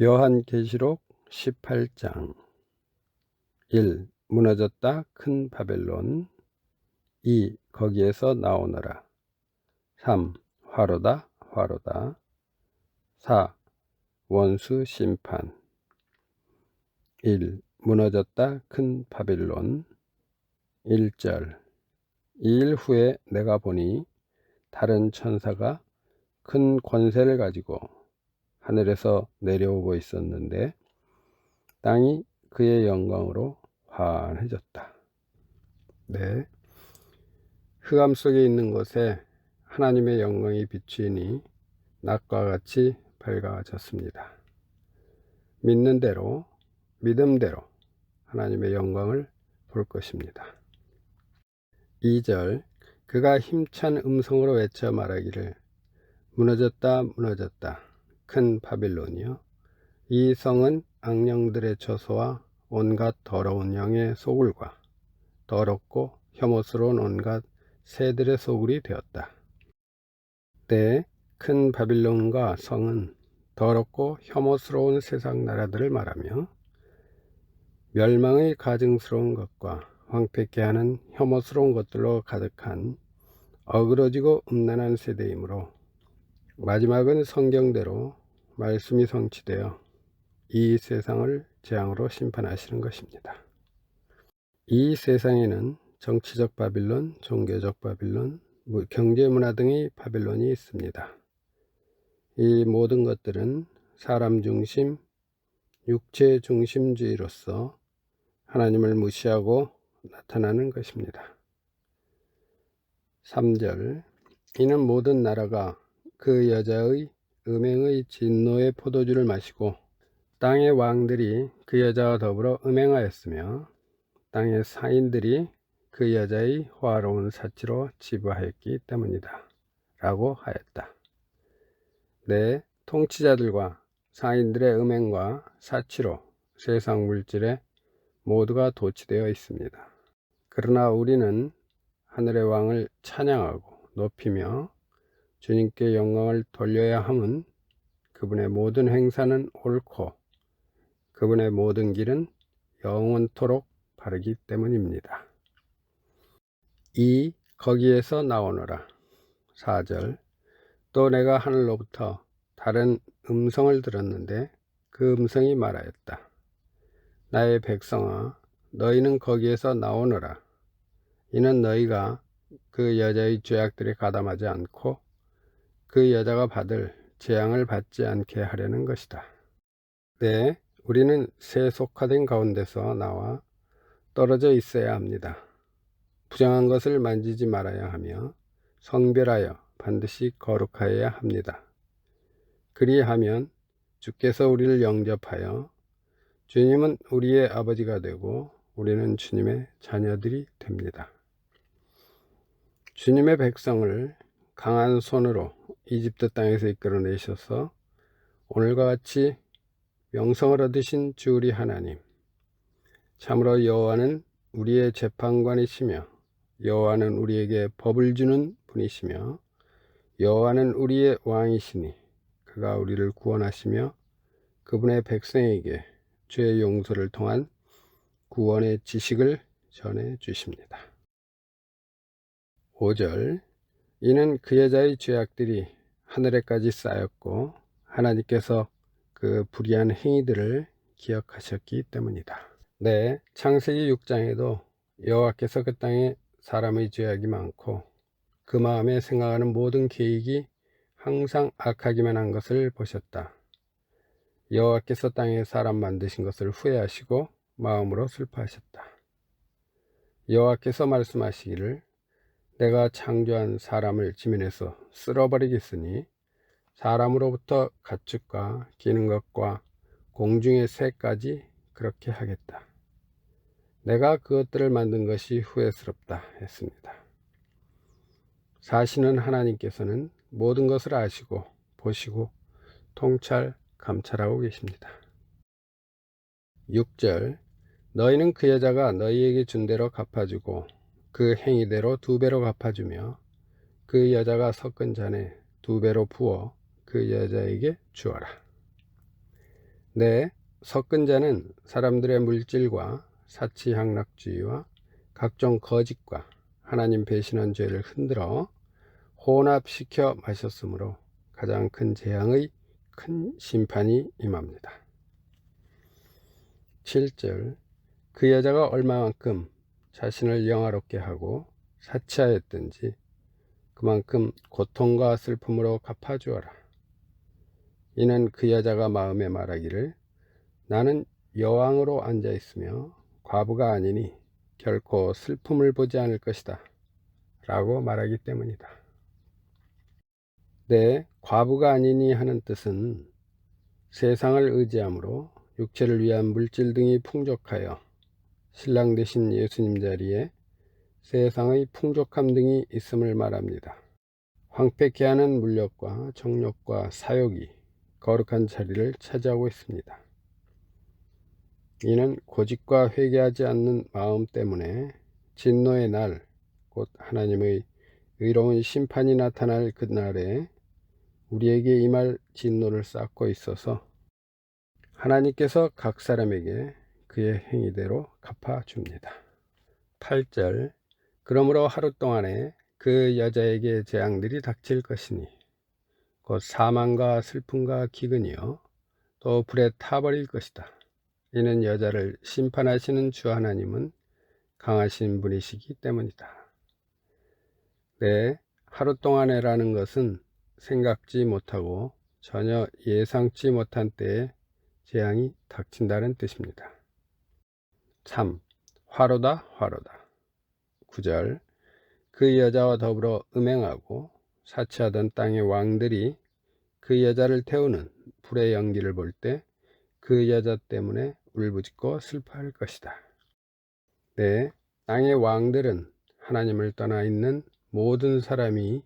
요한계시록 18장 1. 무너졌다 큰 바벨론. 2. 거기에서 나오너라. 3. 화로다 화로다. 4. 원수 심판. 1. 무너졌다 큰 바벨론. 1절 2일 후에 내가 보니 다른 천사가 큰 권세를 가지고 하늘에서 내려오고 있었는데 땅이 그의 영광으로 환해졌다. 네, 흑암 속에 있는 곳에 하나님의 영광이 비추이니 낮과 같이 밝아졌습니다. 믿는 대로, 믿음대로 하나님의 영광을 볼 것입니다. 2절 그가 힘찬 음성으로 외쳐 말하기를 무너졌다 무너졌다 큰 바빌론이여, 이 성은 악령들의 처소와 온갖 더러운 영의 소굴과 더럽고 혐오스러운 온갖 새들의 소굴이 되었다. 때 큰 바빌론과 성은 더럽고 혐오스러운 세상 나라들을 말하며 멸망의 가증스러운 것과 황폐케 하는 혐오스러운 것들로 가득한 어그러지고 음란한 세대이므로 마지막은 성경대로 말씀이 성취되어 이 세상을 재앙으로 심판하시는 것입니다. 이 세상에는 정치적 바빌론, 종교적 바빌론, 경제 문화 등의 바빌론이 있습니다. 이 모든 것들은 사람 중심, 육체 중심주의로서 하나님을 무시하고 나타나는 것입니다. 3절 이는 모든 나라가 그 여자의 음행의 진노의 포도주를 마시고 땅의 왕들이 그 여자와 더불어 음행하였으며 땅의 상인들이 그 여자의 화로운 사치로 지부하였기 때문이다 라고 하였다. 네, 통치자들과 상인들의 음행과 사치로 세상 물질에 모두가 도취되어 있습니다. 그러나 우리는 하늘의 왕을 찬양하고 높이며 주님께 영광을 돌려야 함은 그분의 모든 행사는 옳고 그분의 모든 길은 영원토록 바르기 때문입니다. 2. 거기에서 나오너라. 4절 또 내가 하늘로부터 다른 음성을 들었는데 그 음성이 말하였다. 나의 백성아, 너희는 거기에서 나오너라. 이는 너희가 그 여자의 죄악들에 가담하지 않고 그 여자가 받을 재앙을 받지 않게 하려는 것이다. 네, 우리는 세속화된 가운데서 나와 떨어져 있어야 합니다. 부정한 것을 만지지 말아야 하며 성별하여 반드시 거룩하여야 합니다. 그리하면 주께서 우리를 영접하여 주님은 우리의 아버지가 되고 우리는 주님의 자녀들이 됩니다. 주님의 백성을 강한 손으로 이집트 땅에서 이끌어내셔서 오늘과 같이 명성을 얻으신 주 우리 하나님, 참으로 여호와는 우리의 재판관이시며 여호와는 우리에게 법을 주는 분이시며 여호와는 우리의 왕이시니 그가 우리를 구원하시며 그분의 백성에게 죄의 용서를 통한 구원의 지식을 전해 주십니다. 5절 이는 그 여자의 죄악들이 하늘에까지 쌓였고 하나님께서 그 불의한 행위들을 기억하셨기 때문이다. 네, 창세기 6장에도 여호와께서 그 땅에 사람의 죄악이 많고 그 마음에 생각하는 모든 계획이 항상 악하기만 한 것을 보셨다. 여호와께서 땅에 사람 만드신 것을 후회하시고 마음으로 슬퍼하셨다. 여호와께서 말씀하시기를 내가 창조한 사람을 지면에서 쓸어버리겠으니 사람으로부터 가축과 기는 것과 공중의 새까지 그렇게 하겠다. 내가 그것들을 만든 것이 후회스럽다 했습니다. 사시는 하나님께서는 모든 것을 아시고 보시고 통찰 감찰하고 계십니다. 6절 너희는 그 여자가 너희에게 준 대로 갚아주고 그 행위대로 2배로 갚아주며 그 여자가 섞은 잔에 2배로 부어 그 여자에게 주어라. 네, 섞은 자는 사람들의 물질과 사치향락주의와 각종 거짓과 하나님 배신한 죄를 흔들어 혼합시켜 마셨으므로 가장 큰 재앙의 큰 심판이 임합니다. 7절 그 여자가 얼마만큼 자신을 영화롭게 하고 사치하였든지 그만큼 고통과 슬픔으로 갚아주어라. 이는 그 여자가 마음에 말하기를 나는 여왕으로 앉아있으며 과부가 아니니 결코 슬픔을 보지 않을 것이다 라고 말하기 때문이다. 네, 과부가 아니니 하는 뜻은 세상을 의지함으로 육체를 위한 물질 등이 풍족하여 신랑 되신 예수님 자리에 세상의 풍족함 등이 있음을 말합니다. 황폐케 하는 물욕과 정욕과 사욕이 거룩한 자리를 차지하고 있습니다. 이는 고집과 회개하지 않는 마음 때문에 진노의 날, 곧 하나님의 의로운 심판이 나타날 그날에 우리에게 임할 진노를 쌓고 있어서 하나님께서 각 사람에게 그의 행위대로 갚아줍니다. 8절 그러므로 하루 동안에 그 여자에게 재앙들이 닥칠 것이니 곧 사망과 슬픔과 기근이요 또 불에 타버릴 것이다. 이는 여자를 심판하시는 주 하나님은 강하신 분이시기 때문이다. 네, 하루 동안에라는 것은 생각지 못하고 전혀 예상치 못한 때에 재앙이 닥친다는 뜻입니다. 3. 화로다 화로다. 9절 그 여자와 더불어 음행하고 사치하던 땅의 왕들이 그 여자를 태우는 불의 연기를 볼 때 그 여자 때문에 울부짖고 슬퍼할 것이다. 네, 땅의 왕들은 하나님을 떠나 있는 모든 사람이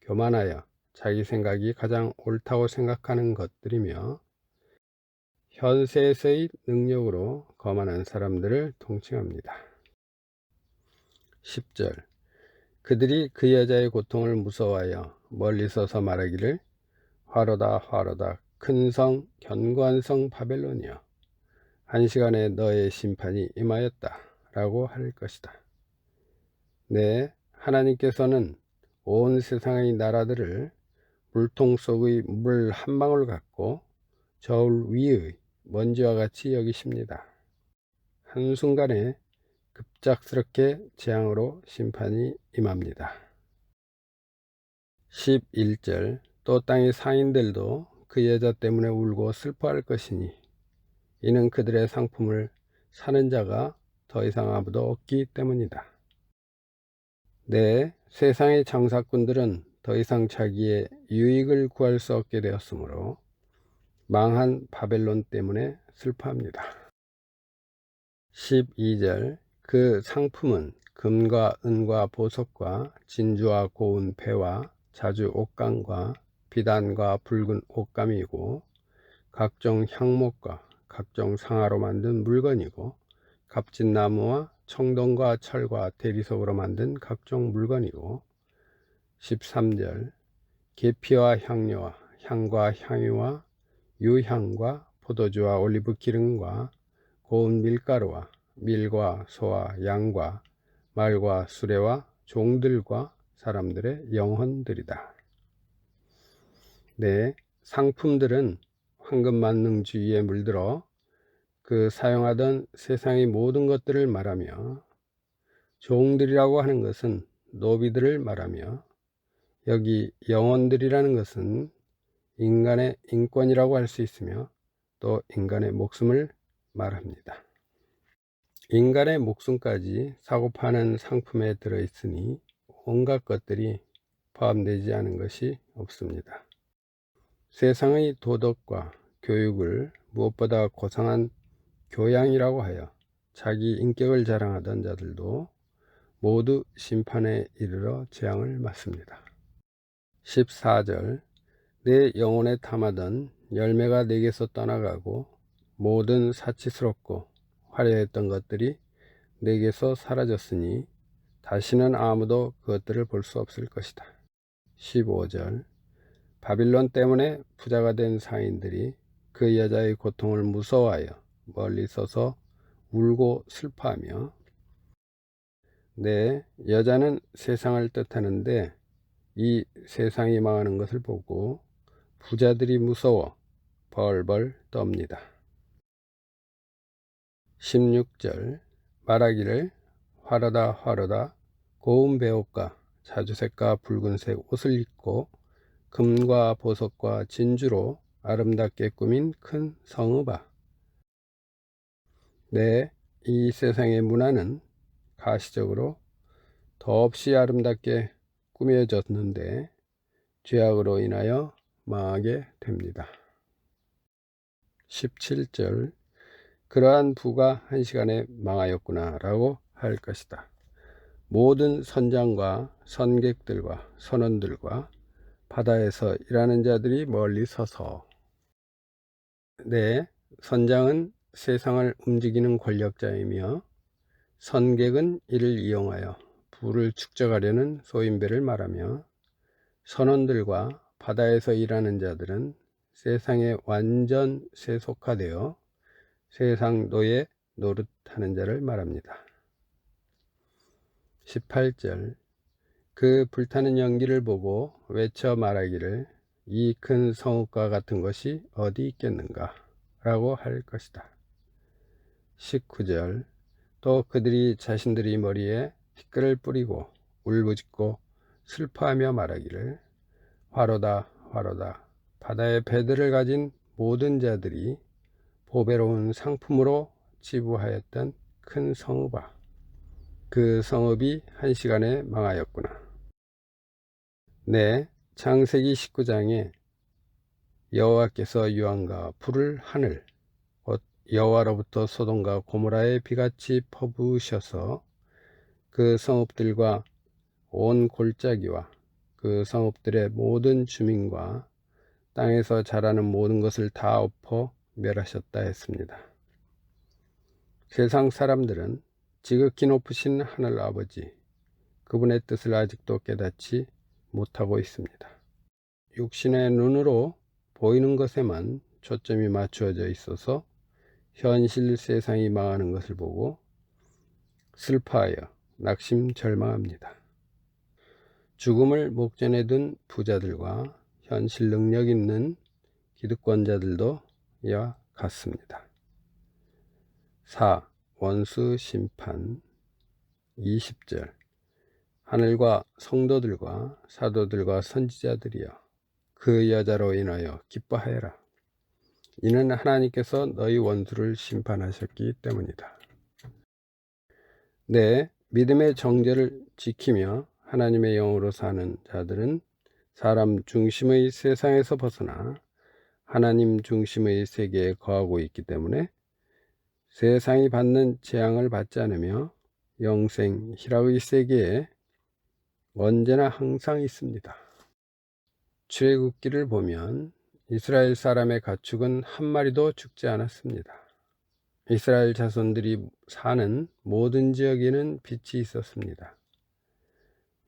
교만하여 자기 생각이 가장 옳다고 생각하는 것들이며 현세에서의 능력으로 거만한 사람들을 통칭합니다. 10절 그들이 그 여자의 고통을 무서워하여 멀리 서서 말하기를 화로다 화로다 큰 성 견고한 성 바벨론이여 한시간에 너의 심판이 임하였다 라고 할 것이다. 네, 하나님께서는 온 세상의 나라들을 물통 속의 물 한 방울 같고 저울 위의 먼지와 같이 여기십니다. 한순간에 급작스럽게 재앙으로 심판이 임합니다. 11절 또 땅의 상인들도 그 여자 때문에 울고 슬퍼할 것이니 이는 그들의 상품을 사는 자가 더 이상 아무도 없기 때문이다. 네, 세상의 장사꾼들은 더 이상 자기의 유익을 구할 수 없게 되었으므로 망한 바벨론 때문에 슬퍼합니다. 12절 그 상품은 금과 은과 보석과 진주와 고운 배와 자주 옥강과 비단과 붉은 옷감이고 각종 향목과 각종 상아로 만든 물건이고 값진 나무와 청동과 철과 대리석으로 만든 각종 물건이고 13절 계피와 향료와 향과 향유와 유향과 포도주와 올리브 기름과 고운 밀가루와 밀과 소와 양과 말과 수레와 종들과 사람들의 영혼들이다. 네, 상품들은 황금 만능주의에 물들어 그 사용하던 세상의 모든 것들을 말하며 종들이라고 하는 것은 노비들을 말하며 여기 영혼들이라는 것은 인간의 인권이라고 할 수 있으며 또 인간의 목숨을 말합니다. 인간의 목숨까지 사고 파는 상품에 들어있으니 온갖 것들이 포함되지 않은 것이 없습니다. 세상의 도덕과 교육을 무엇보다 고상한 교양이라고 하여 자기 인격을 자랑하던 자들도 모두 심판에 이르러 재앙을 맞습니다. 14절 내 영혼에 탐하던 열매가 내게서 떠나가고 모든 사치스럽고 화려했던 것들이 내게서 사라졌으니 다시는 아무도 그것들을 볼 수 없을 것이다. 15절 바빌론 때문에 부자가 된 상인들이 그 여자의 고통을 무서워하여 멀리 서서 울고 슬퍼하며, 네, 여자는 세상을 뜻하는데 이 세상이 망하는 것을 보고 부자들이 무서워 벌벌 떱니다. 16절 말하기를 화려다 화려다 고운 베옷과 자주색과 붉은색 옷을 입고 금과 보석과 진주로 아름답게 꾸민 큰 성읍아. 네, 이 세상의 문화는 가시적으로 더없이 아름답게 꾸며졌는데 죄악으로 인하여 망하게 됩니다. 17절 그러한 부가 한 시간에 망하였구나 라고 할 것이다. 모든 선장과 선객들과 선원들과 바다에서 일하는 자들이 멀리 서서, 네, 선장은 세상을 움직이는 권력자이며 선객은 이를 이용하여 부를 축적하려는 소인배를 말하며, 선원들과 바다에서 일하는 자들은 세상에 완전 세속화되어 세상 노예 노릇하는 자를 말합니다. 18절 그 불타는 연기를 보고 외쳐 말하기를 이 큰 성읍과 같은 것이 어디 있겠는가 라고 할 것이다. 19절 또 그들이 자신들이 머리에 티끌을 뿌리고 울부짖고 슬퍼하며 말하기를 화로다 화로다 바다의 배들을 가진 모든 자들이 보배로운 상품으로 지부하였던 큰 성읍아. 그 성읍이 한 시간에 망하였구나. 네, 창세기 19장에 여호와께서 유황과 불을 하늘 곧 여호와로부터 소돔과 고모라의 비같이 퍼부으셔서 그 성읍들과 온 골짜기와 그 성읍들의 모든 주민과 땅에서 자라는 모든 것을 다 엎어 멸하셨다 했습니다. 세상 사람들은 지극히 높으신 하늘 아버지 그분의 뜻을 아직도 깨닫지 못하고 있습니다. 육신의 눈으로 보이는 것에만 초점이 맞추어져 있어서 현실 세상이 망하는 것을 보고 슬퍼하여 낙심절망합니다. 죽음을 목전에 둔 부자들과 현실 능력 있는 기득권자들도 이와 같습니다. 4. 원수 심판 20절 하늘과 성도들과 사도들과 선지자들이여 그 여자로 인하여 기뻐하여라. 이는 하나님께서 너희 원수를 심판하셨기 때문이다. 네, 믿음의 정죄를 지키며 하나님의 영으로 사는 자들은 사람 중심의 세상에서 벗어나 하나님 중심의 세계에 거하고 있기 때문에 세상이 받는 재앙을 받지 않으며 영생 희락의 세계에 언제나 항상 있습니다. 출애굽기를 보면 이스라엘 사람의 가축은 한 마리도 죽지 않았습니다. 이스라엘 자손들이 사는 모든 지역에는 빛이 있었습니다.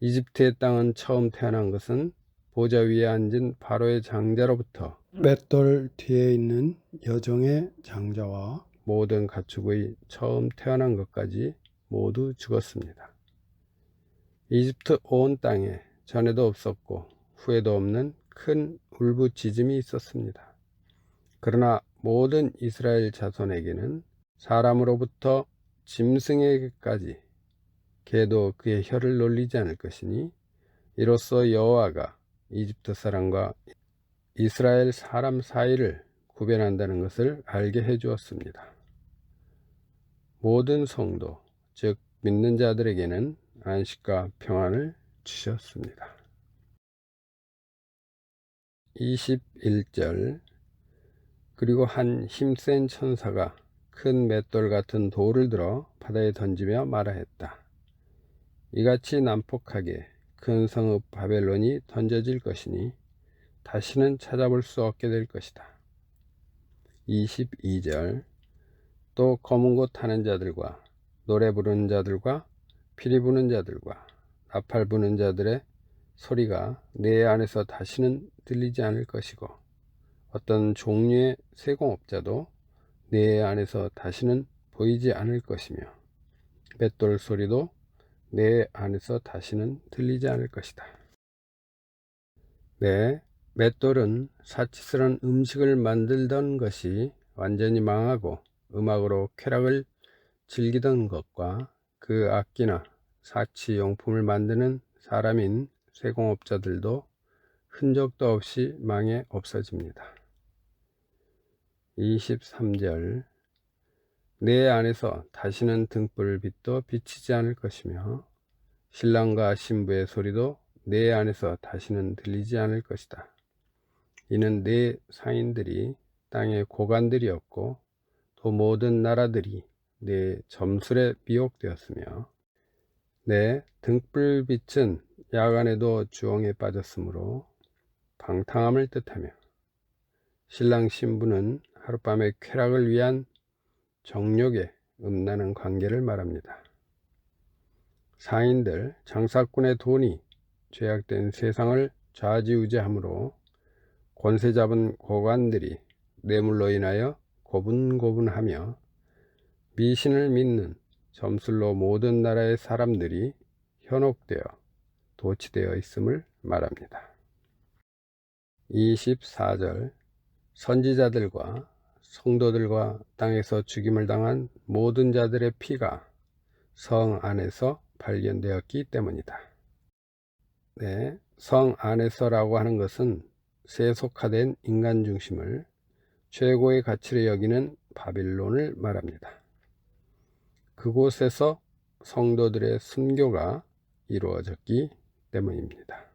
이집트의 땅은 처음 태어난 것은 보좌 위에 앉은 바로의 장자로부터 맷돌 뒤에 있는 여종의 장자와 모든 가축의 처음 태어난 것까지 모두 죽었습니다. 이집트 온 땅에 전에도 없었고 후에도 없는 큰 울부짖음이 있었습니다. 그러나 모든 이스라엘 자손에게는 사람으로부터 짐승에게까지 개도 그의 혀를 놀리지 않을 것이니 이로써 여호와가 이집트 사람과 이스라엘 사람 사이를 구별한다는 것을 알게 해 주었습니다. 모든 성도 즉 믿는 자들에게는 안식과 평안을 주셨습니다. 21절 그리고 한 힘센 천사가 큰 맷돌 같은 돌을 들어 바다에 던지며 말하였다. 이같이 난폭하게 큰 성읍 바벨론이 던져질 것이니 다시는 찾아볼 수 없게 될 것이다. 22절 또 검은 곳 타는 자들과 노래 부르는 자들과 피리 부는 자들과 나팔 부는 자들의 소리가 내 안에서 다시는 들리지 않을 것이고 어떤 종류의 세공업자도 내 안에서 다시는 보이지 않을 것이며 맷돌 소리도 내 안에서 다시는 들리지 않을 것이다. 네, 맷돌은 사치스러운 음식을 만들던 것이 완전히 망하고 음악으로 쾌락을 즐기던 것과 그 악기나 사치용품을 만드는 사람인 세공업자들도 흔적도 없이 망해 없어집니다. 23절 내 안에서 다시는 등불빛도 비치지 않을 것이며 신랑과 신부의 소리도 내 안에서 다시는 들리지 않을 것이다. 이는 내 상인들이 땅의 고관들이었고 또 모든 나라들이 내 점술에 미혹되었으며 내 등불빛은 야간에도 주엉에 빠졌으므로 방탕함을 뜻하며 신랑 신부는 하룻밤의 쾌락을 위한 정욕의 음란한 관계를 말합니다. 상인들, 장사꾼의 돈이 죄악된 세상을 좌지우지하므로 권세 잡은 고관들이 뇌물로 인하여 고분고분하며 미신을 믿는 점술로 모든 나라의 사람들이 현혹되어 도취되어 있음을 말합니다. 24절 선지자들과 성도들과 땅에서 죽임을 당한 모든 자들의 피가 성 안에서 발견되었기 때문이다. 네, 성 안에서라고 하는 것은 세속화된 인간 중심을 최고의 가치로 여기는 바빌론을 말합니다. 그곳에서 성도들의 순교가 이루어졌기 때문입니다.